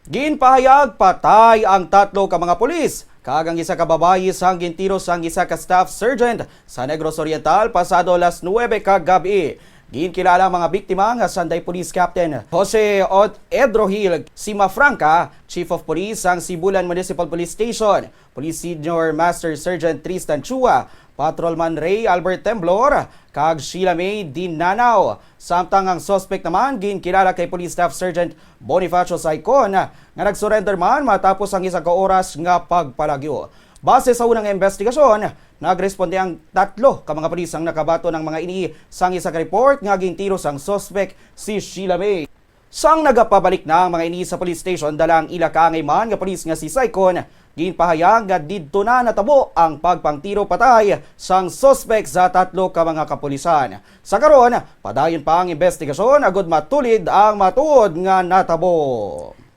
Ginpahayag patay ang tatlo ka mga pulis. Kagang isa ka babayi sang gintiro sang isa ka staff sergeant sa Negros Oriental pasado alas 9 kagabi. Ginkilala ang mga biktima nga Sanday Police Captain Jose Edro Hill Simafranca, Chief of Police sang Sibulan Municipal Police Station, Police Senior Master Sergeant Tristan Chua, Patrolman Ray Albert Temblor, kag Sheila May Dinanaw. Samtang ang suspect naman ginkilala kay Police Staff Sergeant Bonifacio Saicon nga nagsurrender man matapos ang isa ka oras nga pagpalagyo. Base sa unang investigasyon, nagresponde ang tatlo ka mga pulis ang nakabato ng mga ini sang isa ka report nga gintiro sang suspect si Sheila May. Sang nagapabalik na ang mga ini sa police station dalang ila kaangay man nga pulis nga si Saicon, ginpahayag nga didto na natabo ang pagpangtiro patay sang suspect sa tatlo ka mga kapulisan. Sa karon, padayon pa ang investigasyon agud matulid ang matuod nga natabo.